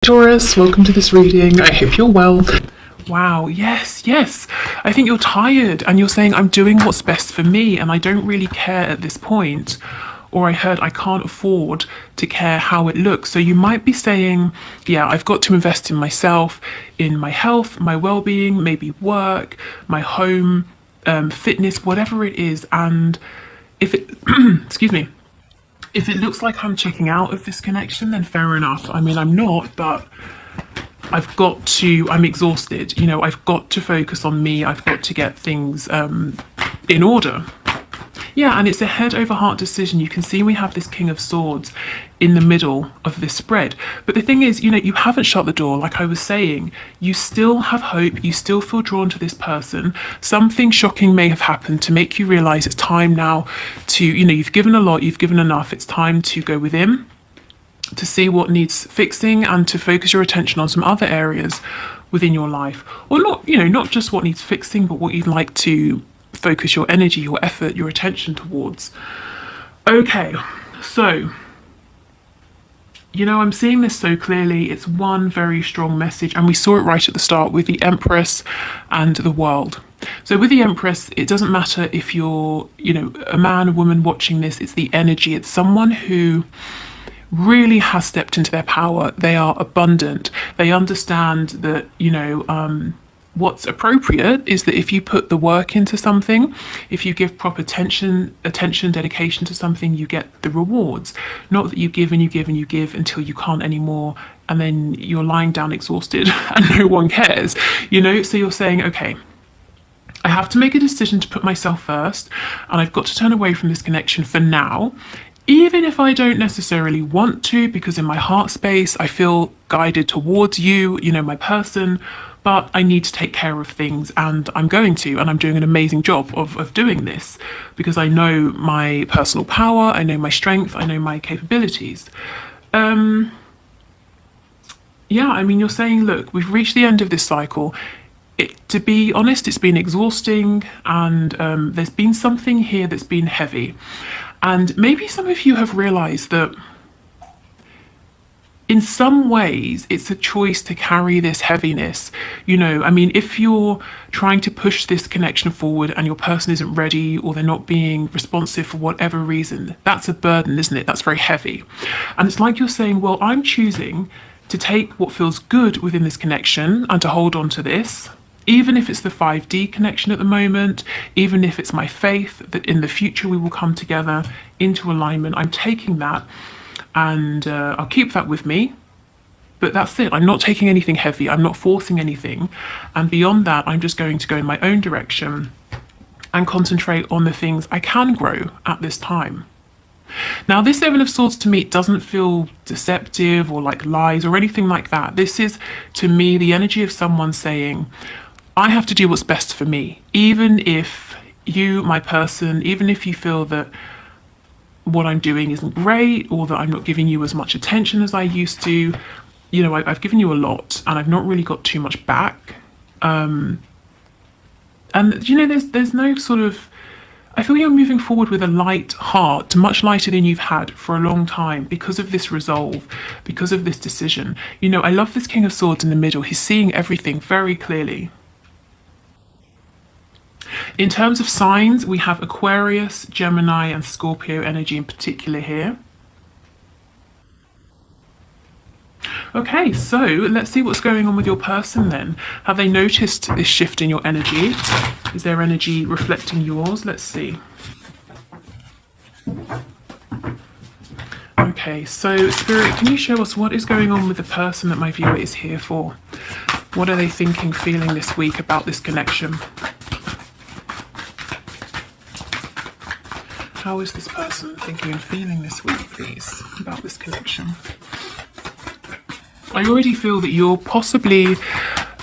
Taurus, welcome to this reading. I hope you're well. Wow, yes. I think you're tired and you're saying I'm doing what's best for me and I don't really care at this point. Or I heard I can't afford to care how it looks. So you might be saying, yeah, I've got to invest in myself, in my health, my well-being, maybe work, my home, fitness, whatever it is. And if it, excuse me, if it looks like I'm checking out of this connection, then fair enough. I mean, I'm not, but I'm exhausted. You know, I've got to focus on me. I've got to get things in order. Yeah, and it's a head over heart decision. You can see we have this King of Swords in the middle of this spread. But the thing is, you know, you haven't shut the door. Like I was saying, you still have hope. You still feel drawn to this person. Something shocking may have happened to make you realize it's time now to, you know, you've given a lot, you've given enough. It's time to go within, to see what needs fixing and to focus your attention on some other areas within your life. Or not, you know, not just what needs fixing, but what you'd like to focus your energy, your effort, your attention towards. Okay, so, you know, I'm seeing this so clearly. It's one very strong message, and we saw it right at the start with the Empress and the World. So with the Empress, it doesn't matter if you're, you know, a man, a woman watching this, it's the energy. It's someone who really has stepped into their power. They are abundant. They understand that, you know, what's appropriate is that if you put the work into something, if you give proper attention, dedication to something, you get the rewards. Not that you give and you give and you give until you can't anymore, and then you're lying down exhausted and no one cares, you know? So you're saying, okay, I have to make a decision to put myself first, and I've got to turn away from this connection for now, even if I don't necessarily want to, because in my heart space, I feel guided towards you, you know, my person, but I need to take care of things, and I'm going to, and I'm doing an amazing job of doing this because I know my personal power, I know my strength, I know my capabilities. Yeah, I mean, you're saying, look, we've reached the end of this cycle. To be honest, it's been exhausting, and there's been something here that's been heavy. And maybe some of you have realized that in some ways, it's a choice to carry this heaviness. You know, I mean, if you're trying to push this connection forward and your person isn't ready or they're not being responsive for whatever reason, that's a burden, isn't it? That's very heavy. And it's like you're saying, well, I'm choosing to take what feels good within this connection and to hold on to this, even if it's the 5D connection at the moment, even if it's my faith that in the future we will come together into alignment. I'm taking that, and I'll keep that with me, but that's it. I'm not taking anything heavy, I'm not forcing anything, and beyond that I'm just going to go in my own direction and concentrate on the things I can grow at this time. Now, this Seven of Swords to me doesn't feel deceptive or like lies or anything like that. This is, to me, the energy of someone saying, I have to do what's best for me, even if you, my person, even if you feel that what I'm doing isn't great or that I'm not giving you as much attention as I used to. You know, I've given you a lot and I've not really got too much back. And, you know, there's no sort of, I feel you're moving forward with a light heart, much lighter than you've had for a long time because of this resolve, because of this decision. You know, I love this King of Swords in the middle. He's seeing everything very clearly. In terms of signs, we have Aquarius, Gemini, and Scorpio energy in particular here. Okay, so let's see what's going on with your person then. Have they noticed this shift in your energy? Is their energy reflecting yours? Let's see. Okay, so Spirit, can you show us what is going on with the person that my viewer is here for? What are they thinking, feeling this week about this connection? How is this person thinking and feeling this week, please, about this connection? I already feel that you're possibly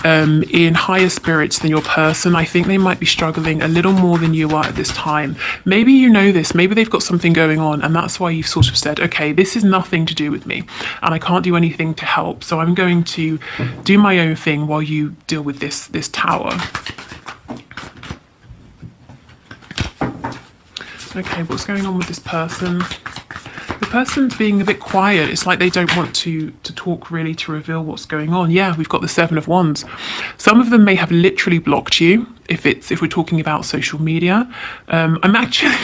in higher spirits than your person. I think they might be struggling a little more than you are at this time. Maybe you know this, maybe they've got something going on, and that's why you've sort of said, okay, this is nothing to do with me, and I can't do anything to help, so I'm going to do my own thing while you deal with this tower. Okay, what's going on with this person? The person's being a bit quiet. It's like they don't want to talk really, to reveal what's going on. Yeah, we've got the Seven of Wands. Some of them may have literally blocked you if we're talking about social media. I'm actually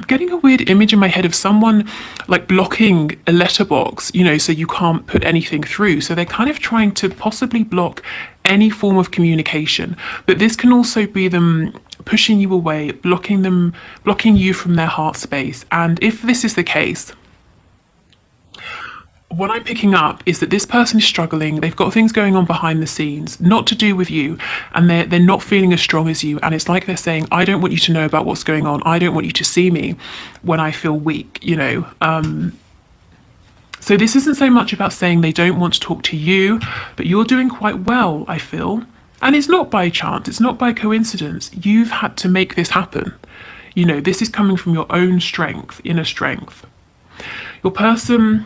getting a weird image in my head of someone like blocking a letterbox, you know, so you can't put anything through. So they're kind of trying to possibly block any form of communication. But this can also be them pushing you away, blocking you from their heart space. And if this is the case, what I'm picking up is that this person is struggling. They've got things going on behind the scenes, not to do with you, and they're not feeling as strong as you. And it's like they're saying, I don't want you to know about what's going on. I don't want you to see me when I feel weak, you know. So this isn't so much about saying they don't want to talk to you, but you're doing quite well, I feel. And it's not by chance, it's not by coincidence. You've had to make this happen. You know, this is coming from your own strength, inner strength. Your person,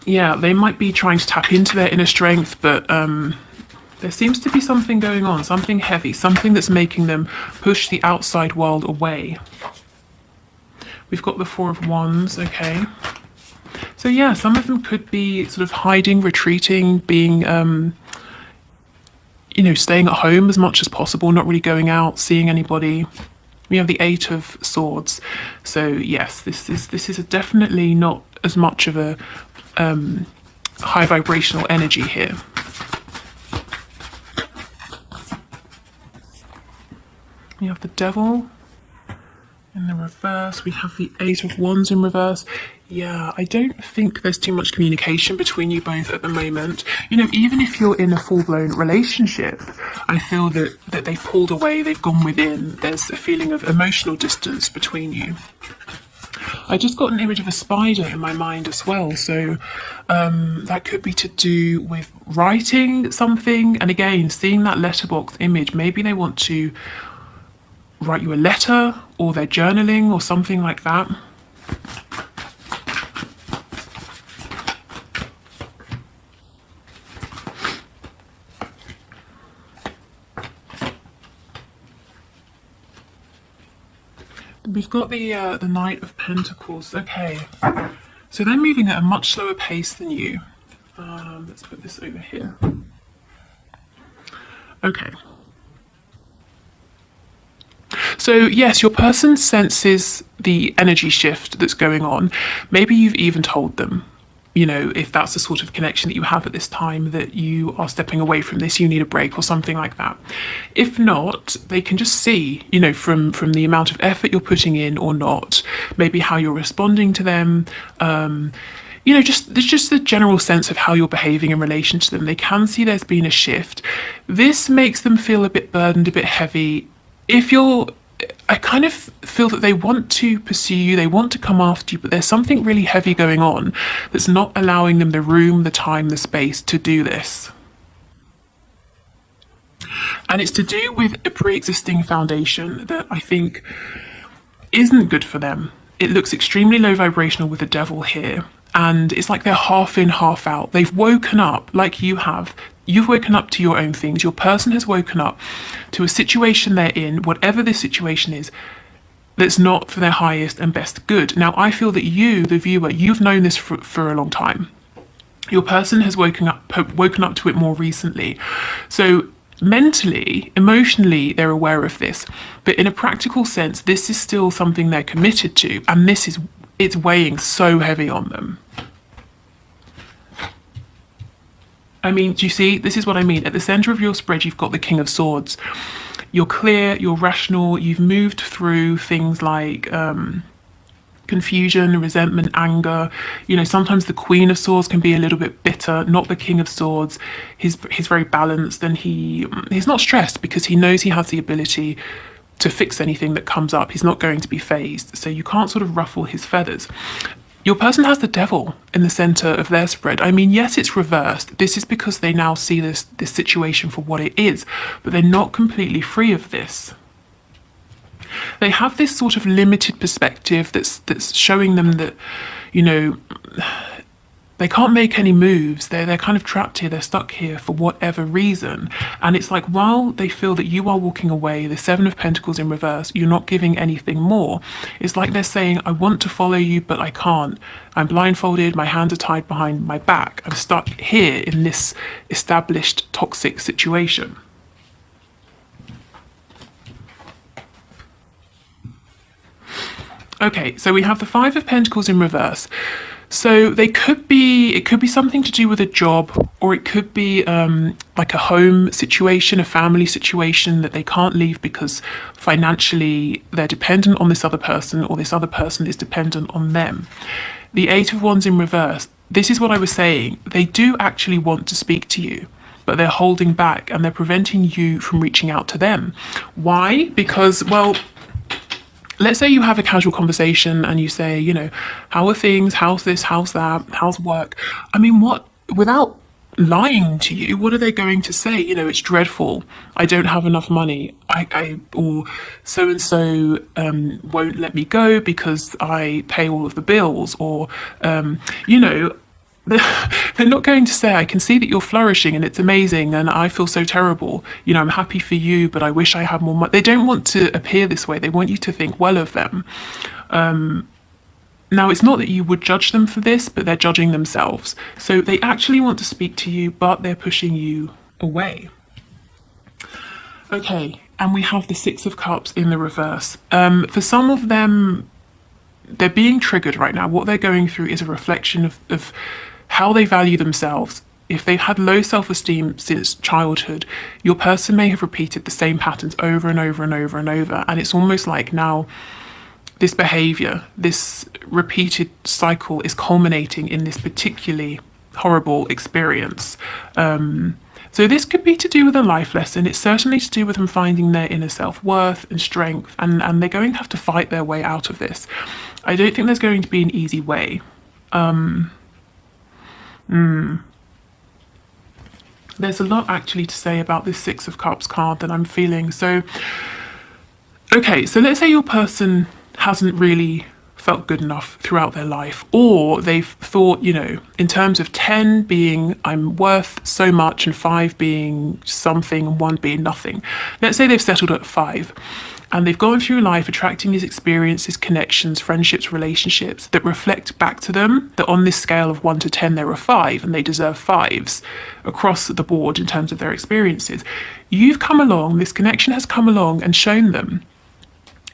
yeah, they might be trying to tap into their inner strength, but there seems to be something going on, something heavy, something that's making them push the outside world away. We've got the Four of Wands, okay. So yeah, some of them could be sort of hiding, retreating, being, you know, staying at home as much as possible, not really going out, seeing anybody. We have the Eight of Swords. So yes, this is definitely not as much of a high vibrational energy here. We have the Devil in the reverse. We have the Eight of Wands in reverse. Yeah, I don't think there's too much communication between you both at the moment. You know, even if you're in a full-blown relationship, I feel that they've pulled away, they've gone within. There's a feeling of emotional distance between you. I just got an image of a spider in my mind as well, so that could be to do with writing something. And again, seeing that letterbox image, maybe they want to write you a letter, or they're journaling or something like that. We've got the Knight of Pentacles. Okay, so they're moving at a much slower pace than you. Let's put this over here. Okay. So yes, your person senses the energy shift that's going on. Maybe you've even told them, you know, if that's the sort of connection that you have at this time, that you are stepping away from this, you need a break or something like that. If not, they can just see, you know, from the amount of effort you're putting in or not, maybe how you're responding to them, you know, there's just the general sense of how you're behaving in relation to them. They can see there's been a shift. This makes them feel a bit burdened, a bit heavy. I kind of feel that they want to pursue you, they want to come after you, but there's something really heavy going on that's not allowing them the room, the time, the space to do this. And it's to do with a pre-existing foundation that I think isn't good for them. It looks extremely low vibrational with the Devil here. And it's like they're half in, half out. They've woken up like you have. You've woken up to your own things. Your person has woken up to a situation they're in, whatever this situation is, that's not for their highest and best good. Now, I feel that you, the viewer, you've known this for a long time. Your person has woken up to it more recently. So mentally, emotionally, they're aware of this. But in a practical sense, this is still something they're committed to. And it's weighing so heavy on them. I mean, do you see? This is what I mean. At the center of your spread, you've got the King of Swords. You're clear, you're rational, you've moved through things like confusion, resentment, anger. You know, sometimes the Queen of Swords can be a little bit bitter, not the King of Swords. He's very balanced, and he's not stressed because he knows he has the ability to fix anything that comes up. He's not going to be phased, so you can't sort of ruffle his feathers. Your person has the Devil in the center of their spread. I mean, yes, it's reversed. This is because they now see this situation for what it is, but they're not completely free of this. They have this sort of limited perspective that's showing them that, you know, they can't make any moves. They're kind of trapped here. They're stuck here for whatever reason. And it's like, while they feel that you are walking away, the Seven of Pentacles in reverse, you're not giving anything more. It's like they're saying, I want to follow you, but I can't. I'm blindfolded. My hands are tied behind my back. I'm stuck here in this established toxic situation. Okay, so we have the Five of Pentacles in reverse. So it could be something to do with a job, or it could be like a home situation, a family situation that they can't leave because financially they're dependent on this other person, or this other person is dependent on them. The Eight of Wands in reverse, this is what I was saying. They do actually want to speak to you, but they're holding back and they're preventing you from reaching out to them. Why? Because, well, let's say you have a casual conversation and you say, you know, how are things? How's this? How's that? How's work? I mean, what, without lying to you, what are they going to say? You know, it's dreadful. I don't have enough money. Or so and so won't let me go because I pay all of the bills. Or, you know, they're not going to say, I can see that you're flourishing and it's amazing and I feel so terrible. You know, I'm happy for you, but I wish I had more money. They don't want to appear this way. They want you to think well of them. Now, it's not that you would judge them for this, but they're judging themselves. So they actually want to speak to you, but they're pushing you away. Okay, and we have the Six of Cups in the reverse. For some of them, they're being triggered right now. What they're going through is a reflection of how they value themselves. If they've had low self-esteem since childhood, your person may have repeated the same patterns over and over and over and over. And it's almost like now this behavior, this repeated cycle is culminating in this particularly horrible experience. So this could be to do with a life lesson. It's certainly to do with them finding their inner self-worth and strength, and they're going to have to fight their way out of this. I don't think there's going to be an easy way. There's a lot actually to say about this Six of Cups card that I'm feeling. So, okay, so let's say your person hasn't really felt good enough throughout their life, or they've thought, you know, in terms of 10 being I'm worth so much and 5 being something and 1 being nothing. Let's say they've settled at 5 and they've gone through life attracting these experiences, connections, friendships, relationships that reflect back to them that on this scale of 1 to 10 they're a 5 and they deserve 5s across the board in terms of their experiences. You've come along, this connection has come along and shown them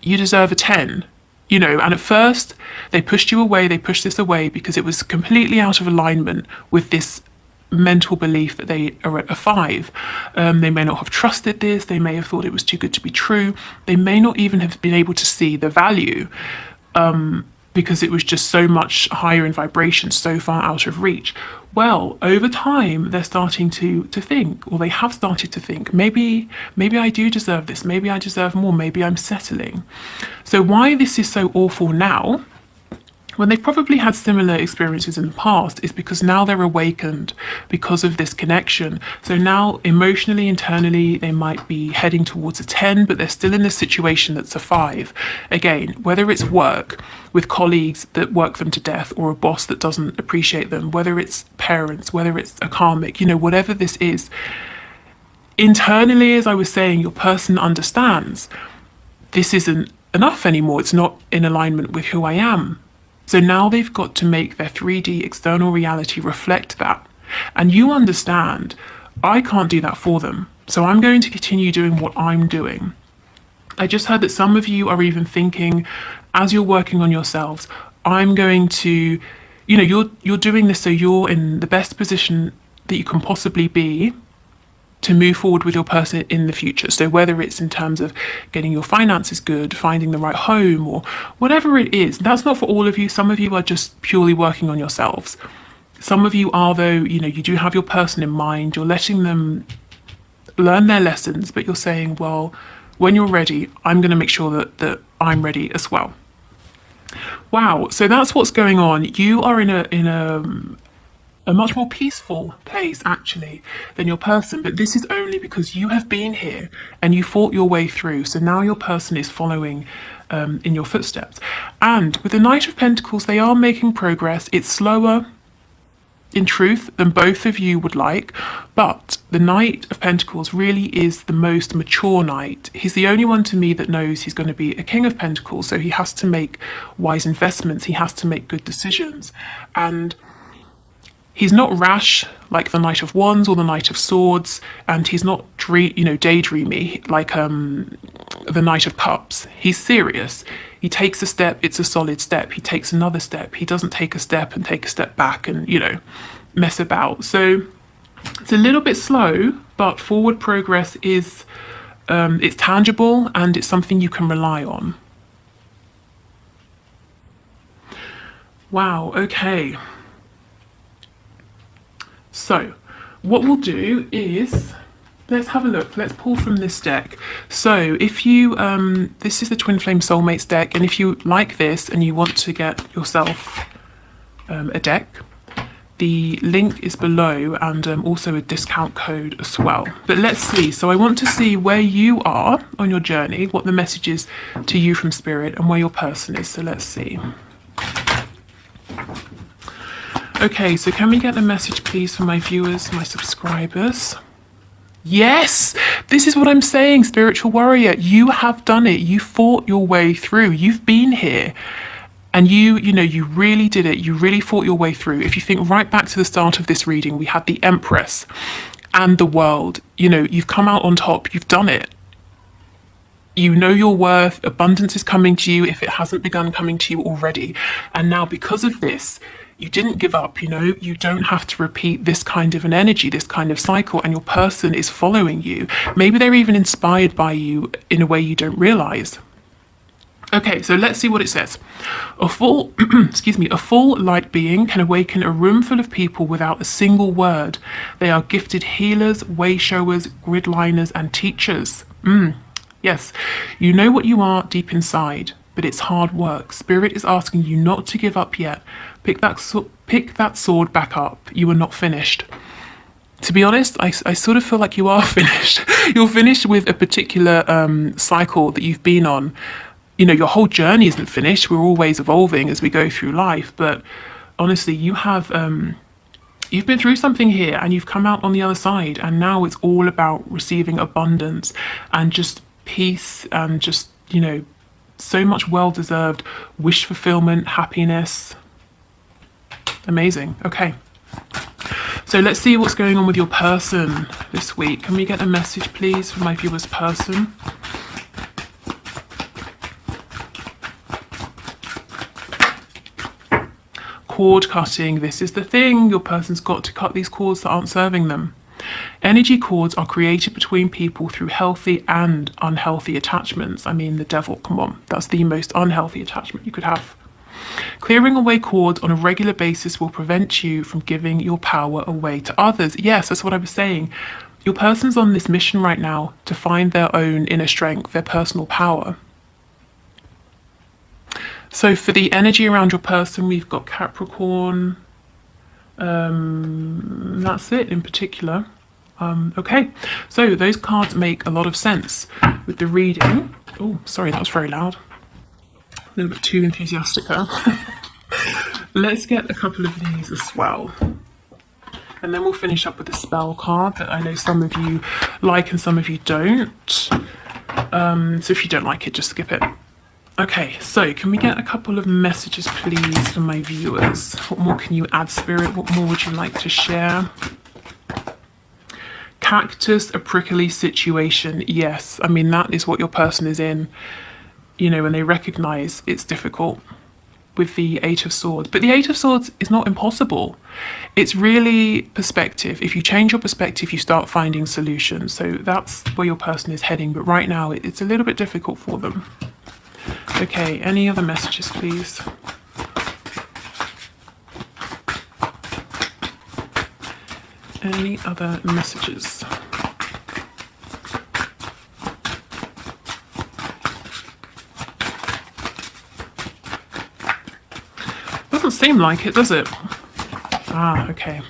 you deserve a 10. You know, and at first they pushed you away, they pushed this away because it was completely out of alignment with this mental belief that they are at a 5. They may not have trusted this, they may have thought it was too good to be true, they may not even have been able to see the value because it was just so much higher in vibration, so far out of reach. Well, over time, they're starting to think, or they have started to think, maybe I do deserve this, maybe I deserve more, maybe I'm settling. So why this is so awful now, when they've probably had similar experiences in the past, is because now they're awakened because of this connection. So now emotionally, internally, they might be heading towards a 10, but they're still in this situation that's a 5. Again, whether it's work with colleagues that work them to death, or a boss that doesn't appreciate them, whether it's parents, whether it's a karmic, you know, whatever this is, internally, as I was saying, your person understands this isn't enough anymore. It's not in alignment with who I am. So now they've got to make their 3D external reality reflect that. And you understand, I can't do that for them. So I'm going to continue doing what I'm doing. I just heard that some of you are even thinking, as you're working on yourselves, I'm going to, you know, you're doing this so you're in the best position that you can possibly be to move forward with your person in the future. So whether it's in terms of getting your finances good, finding the right home, or whatever it is, that's not for all of you. Some of you are just purely working on yourselves. Some of you are, though, you know, you do have your person in mind, you're letting them learn their lessons, but you're saying, well, when you're ready, I'm going to make sure that I'm ready as well. Wow, so that's what's going on. You are in a much more peaceful place, actually, than your person. But this is only because you have been here and you fought your way through. So now your person is following in your footsteps. And with the Knight of Pentacles, they are making progress. It's slower. in truth, than both of you would like. But the Knight of Pentacles really is the most mature knight. He's the only one to me that knows he's going to be a King of Pentacles, so he has to make wise investments, he has to make good decisions. And he's not rash like the Knight of Wands or the Knight of Swords, and he's not daydreamy like the Knight of Cups. He's serious. He takes a step, it's a solid step. He takes another step. He doesn't take a step and take a step back and, mess about. So it's a little bit slow, but forward progress is it's tangible and it's something you can rely on. Wow, okay. So what we'll do is, let's have a look. Let's pull from this deck. So if you, this is the Twin Flame Soulmates deck, and if you like this and you want to get yourself a deck, the link is below, and also a discount code as well. But let's see. So I want to see where you are on your journey, what the message is to you from Spirit, and where your person is. So let's see. Okay, so can we get a message, please, for my viewers, my subscribers? Yes, this is what I'm saying, spiritual warrior. You have done it. You fought your way through. You've been here. And you really did it. You really fought your way through. If you think right back to the start of this reading, we had the Empress and the World. You've come out on top. You've done it. You know your worth. Abundance is coming to you if it hasn't begun coming to you already. And now because of this, you didn't give up, you don't have to repeat this kind of an energy, this kind of cycle, and your person is following you. Maybe they're even inspired by you in a way you don't realize. Okay, so let's see what it says. A full, a full light being can awaken a room full of people without a single word. They are gifted healers, way showers, grid liners, and teachers. Yes, you know what you are deep inside, but it's hard work. Spirit is asking you not to give up yet. Pick that sword back up. You are not finished. To be honest, I sort of feel like you are finished. You're finished with a particular cycle that you've been on. Your whole journey isn't finished. We're always evolving as we go through life. But honestly, you've been through something here and you've come out on the other side. And now it's all about receiving abundance and just peace and just, so much well-deserved wish fulfillment, happiness. Amazing. Okay. So let's see what's going on with your person this week. Can we get a message, please, for my viewer's person? Cord cutting. This is the thing. Your person's got to cut these cords that aren't serving them. Energy cords are created between people through healthy and unhealthy attachments. I mean, the devil, come on. That's the most unhealthy attachment you could have. Clearing away cords on a regular basis will prevent you from giving your power away to others. Yes, that's what I was saying. Your person's on this mission right now to find their own inner strength, their personal power. So for the energy around your person, we've got Capricorn. That's it in particular. Okay, so those cards make a lot of sense with the reading. Oh, sorry, that was very loud. A little bit too enthusiastic there. Let's get a couple of these as well. And then we'll finish up with the spell card that I know some of you like and some of you don't. So if you don't like it, just skip it. Okay, so can we get a couple of messages, please, for my viewers? What more can you add, Spirit? What more would you like to share? Cactus, a prickly situation. Yes, I mean, that is what your person is in, when they recognize it's difficult with the Eight of Swords. But the Eight of Swords is not impossible. It's really perspective. If you change your perspective, you start finding solutions. So that's where your person is heading. But right now, it's a little bit difficult for them. Okay, any other messages, please? Any other messages? Doesn't seem like it, does it? Ah, okay.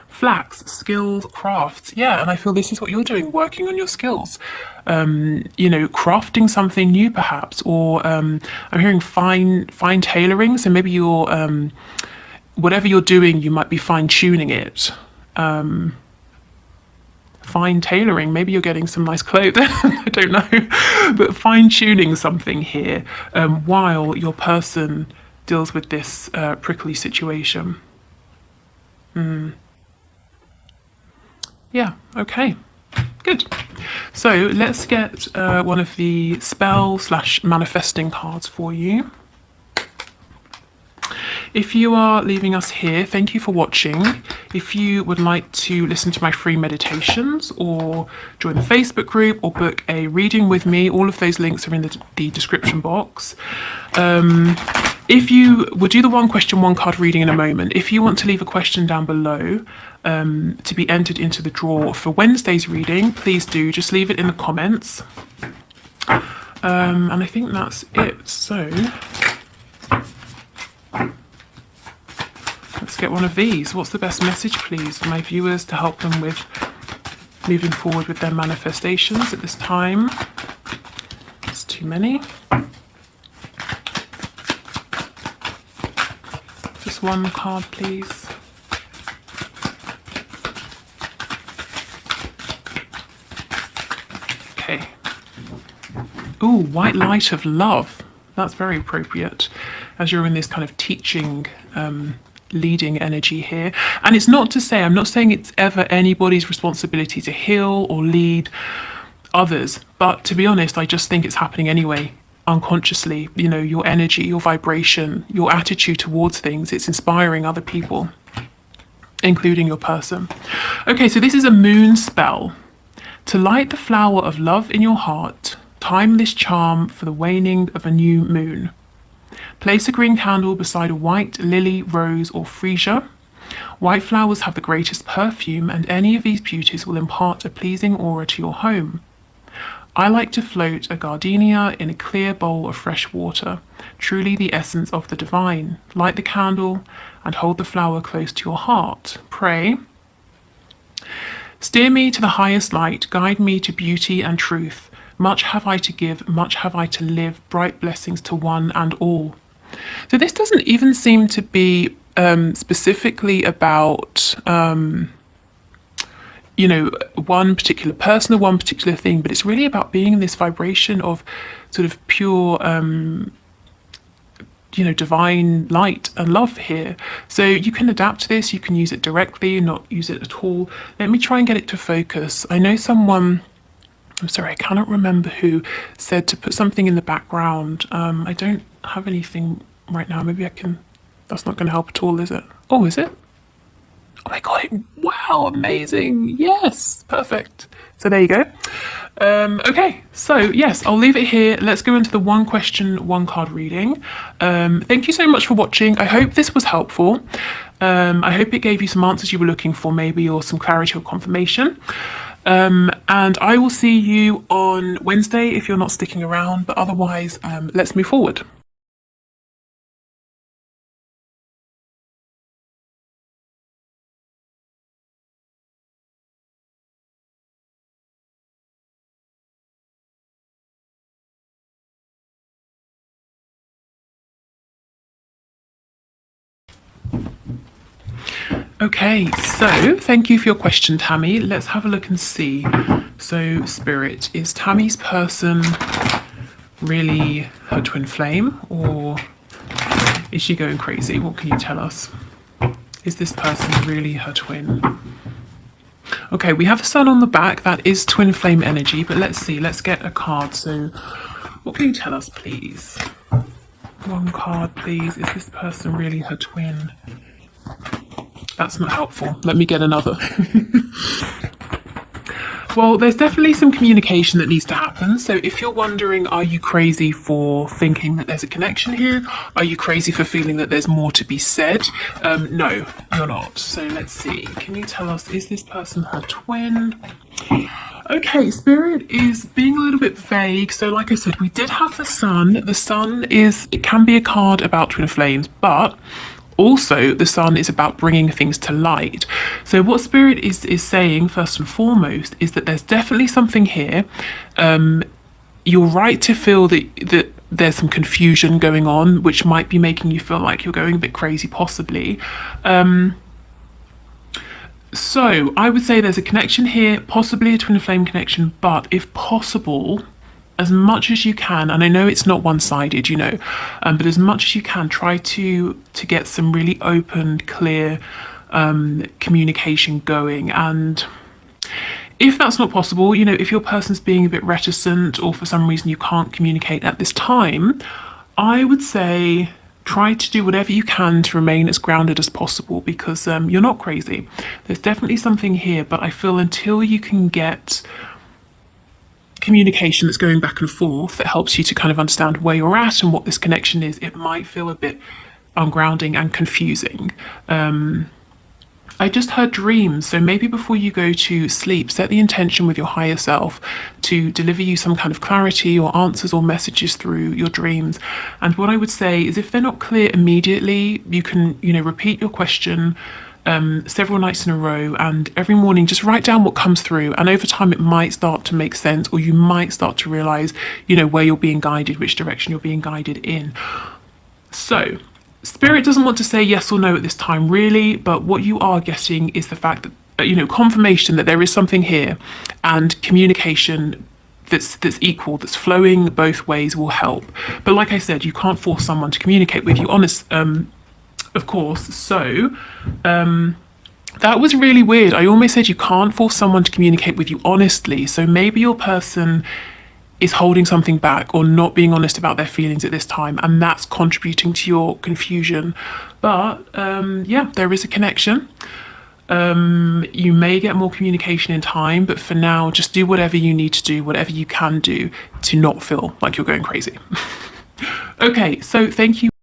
Flax, skills, crafts. Yeah, and I feel this is what you're doing, working on your skills. Crafting something new perhaps, or I'm hearing fine tailoring. So maybe you're whatever you're doing, you might be fine-tuning it. Fine tailoring, maybe you're getting some nice clothes, I don't know, but fine-tuning something here while your person deals with this prickly situation. Yeah, okay, good. So let's get one of the spell/manifesting cards for you. If you are leaving us here, thank you for watching. If you would like to listen to my free meditations or join the Facebook group or book a reading with me, all of those links are in the description box. If you will do the one question, one card reading in a moment. If you want to leave a question down below to be entered into the draw for Wednesday's reading, please do. Just leave it in the comments. And I think that's it. So let's get one of these. What's the best message, please, for my viewers to help them with moving forward with their manifestations at this time? It's too many. Just one card, please. Okay. Ooh, white light of love. That's very appropriate as you're in this kind of teaching, leading energy here. And it's not to say, I'm not saying it's ever anybody's responsibility to heal or lead others, but to be honest, I just think it's happening anyway, unconsciously. You know, your energy, your vibration, your attitude towards things, it's inspiring other people, including your person. Okay, so this is a moon spell. To light the flower of love in your heart, timeless charm for the waning of a new moon. Place a green candle beside a white lily, rose, or freesia. White flowers have the greatest perfume, and any of these beauties will impart a pleasing aura to your home. I like to float a gardenia in a clear bowl of fresh water, truly the essence of the divine. Light the candle and hold the flower close to your heart. Pray. Steer me to the highest light, guide me to beauty and truth. Much have I to give, much have I to live, bright blessings to one and all. So this doesn't even seem to be specifically about, you know, one particular person or one particular thing, but it's really about being in this vibration of sort of pure, you know, divine light and love here. So you can adapt to this, you can use it directly, not use it at all. Let me try and get it to focus. I know someone, I'm sorry, I cannot remember who, said to put something in the background. I don't have anything right now. Maybe I can, that's not going to help at all, is it? Oh, is it? Oh, I got it. Wow, amazing. Yes, perfect. So there you go. Okay, so yes, I'll leave it here. Let's go into the one question, one card reading. Thank you so much for watching. I hope this was helpful. I hope it gave you some answers you were looking for, maybe, or some clarity or confirmation. And I will see you on Wednesday if you're not sticking around, but otherwise, let's move forward. Okay, so thank you for your question, Tammy. Let's have a look and see. So, Spirit, is Tammy's person really her twin flame, or is she going crazy? What can you tell us? Is this person really her twin? Okay, we have the sun on the back. That is twin flame energy, but let's see. Let's get a card. So, what can you tell us, please? One card, please. Is this person really her twin? That's not helpful. Let me get another. Well, there's definitely some communication that needs to happen. So if you're wondering, are you crazy for thinking that there's a connection here? Are you crazy for feeling that there's more to be said? No, you're not. So let's see. Can you tell us, is this person her twin? Okay, Spirit is being a little bit vague. So like I said, we did have the sun. The sun is, it can be a card about twin flames, but also the sun is about bringing things to light. So what Spirit is saying first and foremost is that there's definitely something here. You're right to feel that there's some confusion going on, which might be making you feel like you're going a bit crazy, possibly. So I would say there's a connection here, possibly a twin flame connection, but if possible, as much as you can, and I know it's not one-sided, you know, but as much as you can, try to get some really open, clear communication going. And if that's not possible, you know, if your person's being a bit reticent or for some reason you can't communicate at this time, I would say try to do whatever you can to remain as grounded as possible, because you're not crazy. There's definitely something here, but I feel until you can get communication that's going back and forth that helps you to kind of understand where you're at and what this connection is, it might feel a bit ungrounding and confusing. I just heard dreams, so maybe before you go to sleep, set the intention with your higher self to deliver you some kind of clarity or answers or messages through your dreams. And what I would say is, if they're not clear immediately, you can, you know, repeat your question several nights in a row, and every morning just write down what comes through, and over time it might start to make sense, or you might start to realize, you know, where you're being guided, which direction you're being guided in. So Spirit doesn't want to say yes or no at this time, really, but what you are getting is the fact that, you know, confirmation that there is something here, and communication that's equal, that's flowing both ways will help. But like I said, you can't force someone to communicate with you, of course. So that was really weird. I almost said you can't force someone to communicate with you honestly. So maybe your person is holding something back or not being honest about their feelings at this time, and that's contributing to your confusion. But yeah, there is a connection. You may get more communication in time, but for now, just do whatever you need to do, whatever you can do to not feel like you're going crazy. Okay, so thank you